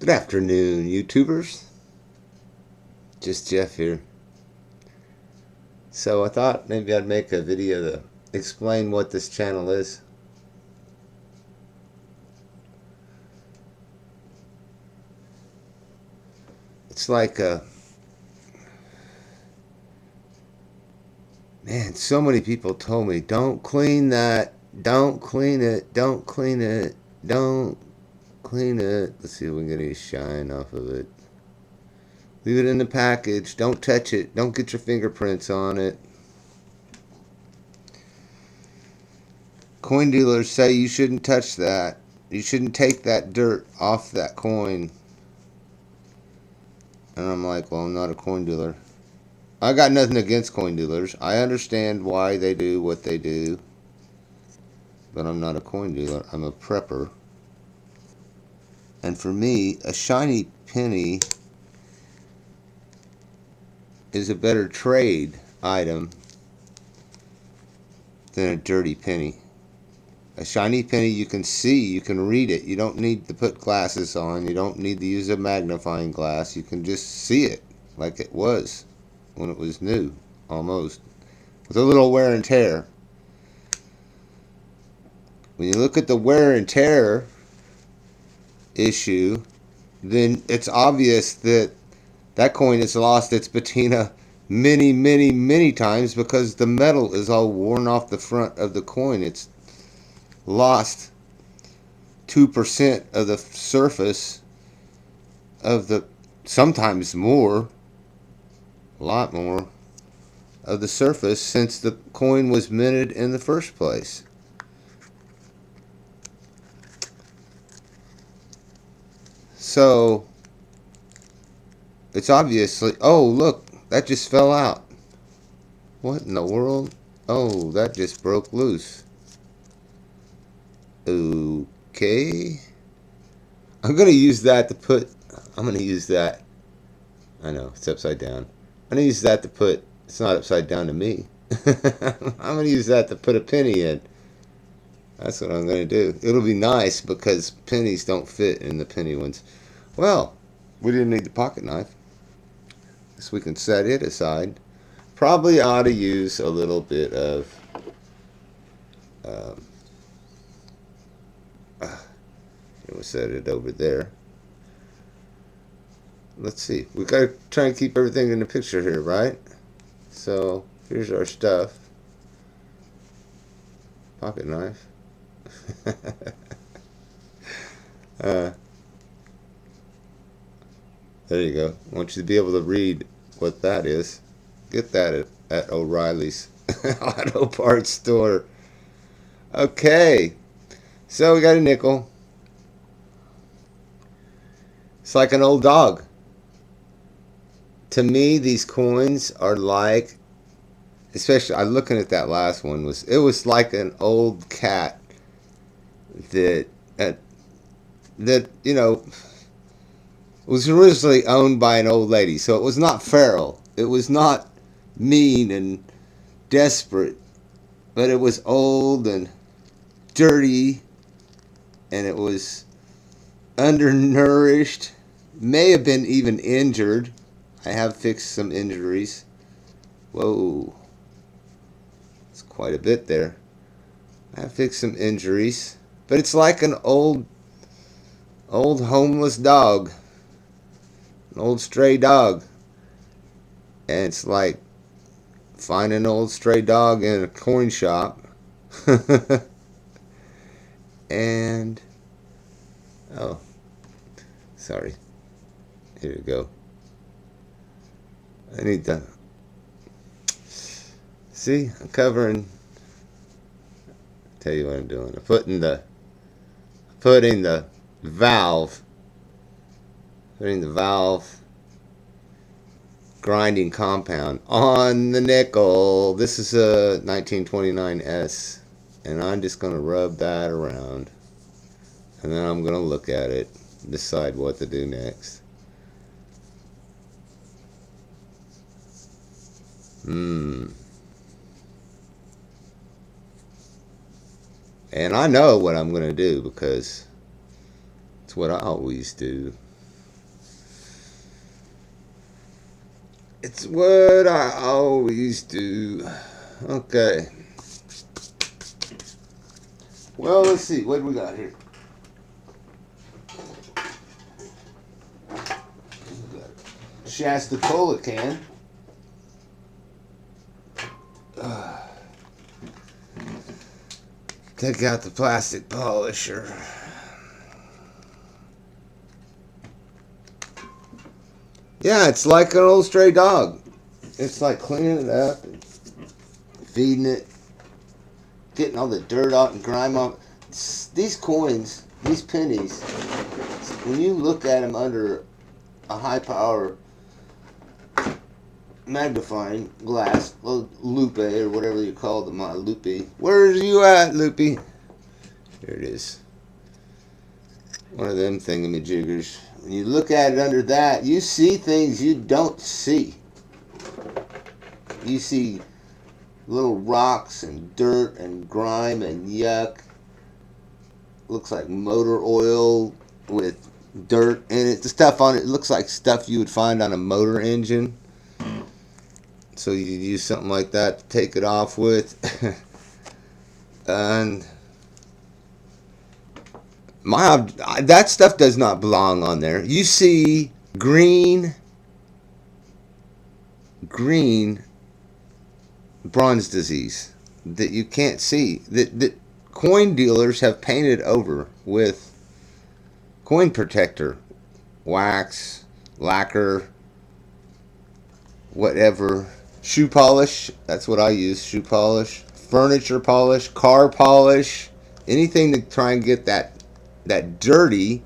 Good afternoon, YouTubers. Just Jeff here. So I thought maybe I'd make a video to explain what this channel is. It's like, man, so many people told me, don't clean that, don't clean it, don't clean it, don't clean it. Let's see if we can get any shine off of it. Leave it in the package, don't touch it, don't get your fingerprints on it. Coin dealers say you shouldn't touch that. You shouldn't take that dirt off that coin. And I'm like, well, I'm not a coin dealer. I got nothing against coin dealers. I understand why they do what they do. But I'm not a coin dealer. I'm a prepper. And for me, a shiny penny is a better trade item than a dirty penny. A shiny penny you can see, you can read it. You don't need to put glasses on. You don't need to use a magnifying glass. You can just see it like it was when it was new, almost, with a little wear and tear. When you look at the wear and tear issue, then it's obvious that that coin has lost its patina many, many, many times because the metal is all worn off the front of the coin. It's lost 2% of the surface of the, sometimes more, a lot more, of the surface since the coin was minted in the first place. So it's obviously, oh look, that just fell out. What in the world? Oh, that just broke loose. Okay. I'm going to use that to put, I'm going to use that, I know, it's upside down. I'm going to use that to put, it's not upside down to me. I'm going to use that to put a penny in. That's what I'm going to do. It'll be nice because pennies don't fit in the penny ones. Well, we didn't need the pocket knife. So we can set it aside. Probably ought to use a little bit of we'll set it over there. Let's see. We got to try and keep everything in the picture here, right? So here's our stuff. Pocket knife. There you go. I want you to be able to read what that is. Get that at O'Reilly's Auto Parts store. Okay. So we got a nickel. It's like an old dog. To me, these coins are like, especially I'm looking at that last one, it was like an old cat that you know was originally owned by an old lady. So it was not feral. It was not mean and desperate, but it was old and dirty, and it was undernourished. May have been even injured. I have fixed some injuries. Whoa. It's quite a bit there. I have fixed some injuries. But it's like an old homeless dog. An old stray dog. And it's like finding an old stray dog in a coin shop. And, oh, sorry. Here we go. I need to, see, I'm covering, tell you what I'm doing. I'm putting the valve, grinding compound on the nickel. This is a 1929S, and I'm just going to rub that around, and then I'm going to look at it, decide what to do next. And I know what I'm going to do because it's what I always do. It's what I always do. Okay. Well, let's see. What do we got here? Shasta Cola can. Take out the plastic polisher. Yeah, it's like an old stray dog. It's like cleaning it up and feeding it, getting all the dirt out and grime off. These coins, these pennies, when you look at them under a high power magnifying glass, lupe or whatever you call them, lupe. Where's you at, lupe? Here it is. One of them thingamajiggers. When you look at it under that, you see things you don't see. You see little rocks and dirt and grime and yuck. Looks like motor oil with dirt in it. The stuff on it looks like stuff you would find on a motor engine. So you use something like that to take it off with. And that stuff does not belong on there. You see green bronze disease that you can't see, that coin dealers have painted over with coin protector, wax, lacquer, whatever. Shoe polish, that's what I use. Shoe polish, furniture polish, car polish, anything to try and get that dirty,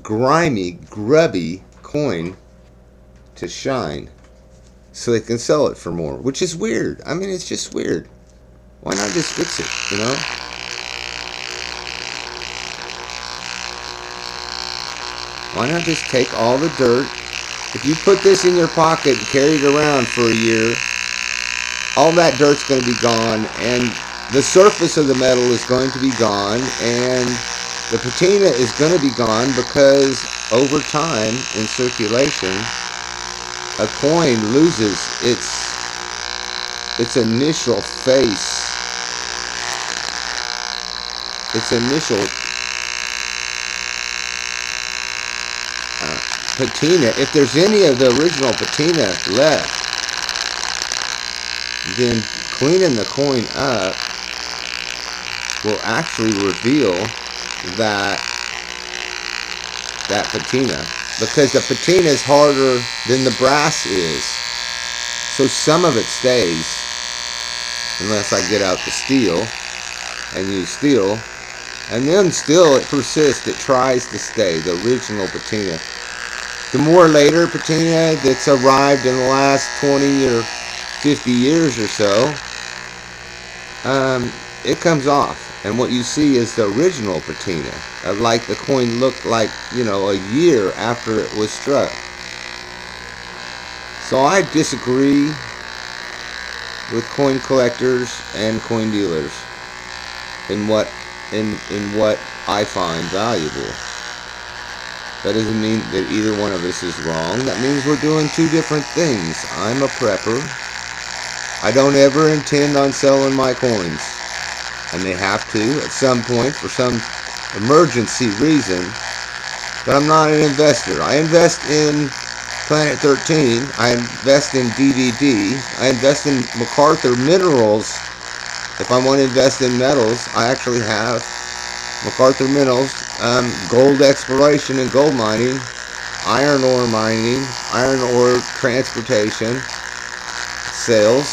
grimy, grubby coin to shine so they can sell it for more, which is weird. I mean, it's just weird. Why not just fix it, you know? Why not just take all the dirt? If you put this in your pocket and carry it around for a year, all that dirt's going to be gone, and the surface of the metal is going to be gone, and the patina is going to be gone, because over time in circulation, a coin loses its initial face, its initial patina. If there's any of the original patina left, then cleaning the coin up will actually reveal that patina, because the patina is harder than the brass is. So some of it stays, unless I get out the steel and use steel, and then still it persists. It tries to stay, the original patina. The more later patina that's arrived in the last 20 or 50 years or so, it comes off. And what you see is the original patina, like the coin looked like, a year after it was struck. So I disagree with coin collectors and coin dealers in what I find valuable. That doesn't mean that either one of us is wrong. That means we're doing two different things. I'm a prepper. I don't ever intend on selling my coins. I may have to at some point for some emergency reason, but I'm not an investor. I invest in Planet 13. I invest in DVD. I invest in MacArthur Minerals. If I want to invest in metals, I actually have MacArthur Minerals, gold exploration and gold mining, iron ore mining, iron ore transportation, sales.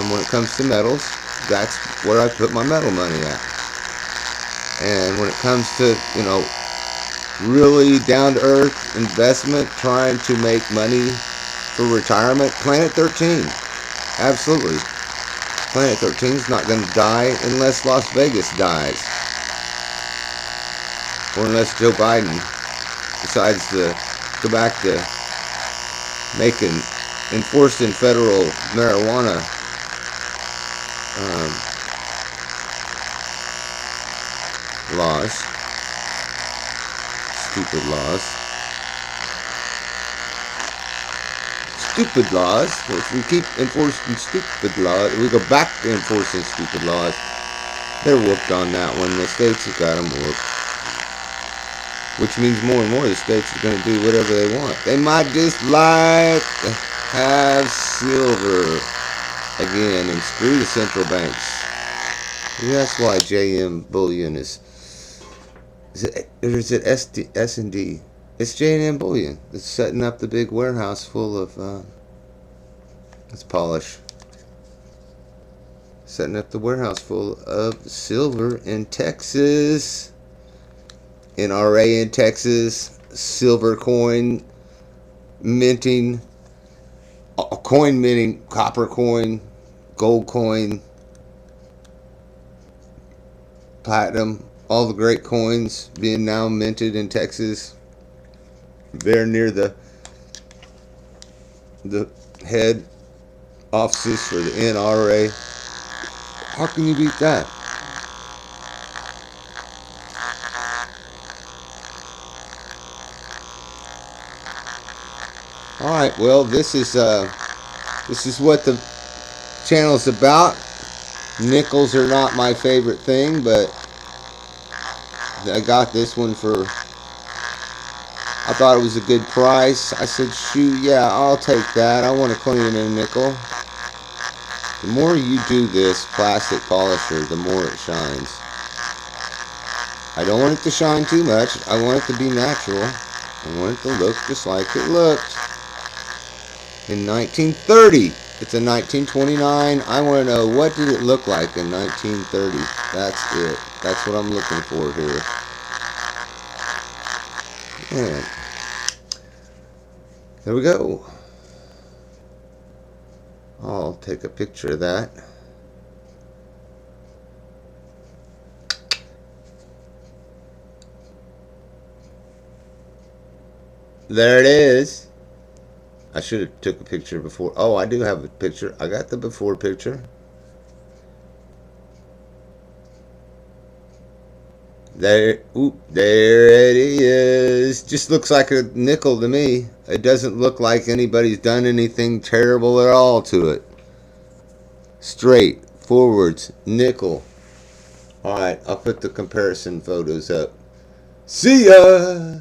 When it comes to metals, that's where I put my metal money at. And when it comes to, really down-to-earth investment, trying to make money for retirement, Planet 13. Absolutely. Planet 13 is not going to die unless Las Vegas dies. Or unless Joe Biden decides to go back to enforcing federal marijuana laws. Stupid laws. stupid laws. If we keep enforcing stupid laws, we go back to enforcing stupid laws. They're whooped on that one. The states have got them whooped. Which means more and more the states are going to do whatever they want. They might just like to have silver again and screw the central banks. Maybe that's why JM Bullion is it, or is it S&D? It's J&M Bullion. It's setting up the big warehouse full of let's polish. Setting up the warehouse full of silver in Texas. NRA in Texas. Silver coin minting. Coin minting. Copper coin. Gold coin. Platinum. All the great coins being now minted in Texas. There near the head offices for the NRA. How can you beat that? All right. Well, this is what the channel's about. Nickels are not my favorite thing, but I got this one for. I thought it was a good price. I said, shoot, yeah, I'll take that. I want to clean a nickel. The more you do this plastic polisher, the more it shines. I don't want it to shine too much. I want it to be natural. I want it to look just like it looked in 1930. It's a 1929. I want to know, what did it look like in 1930? That's it. That's what I'm looking for here. Yeah. There we go. I'll take a picture of that. There it is. I should have took a picture before. Oh, I do have a picture. I got the before picture. There it is. Just looks like a nickel to me. It doesn't look like anybody's done anything terrible at all to it. Straight, forwards, nickel. Alright, I'll put the comparison photos up. See ya!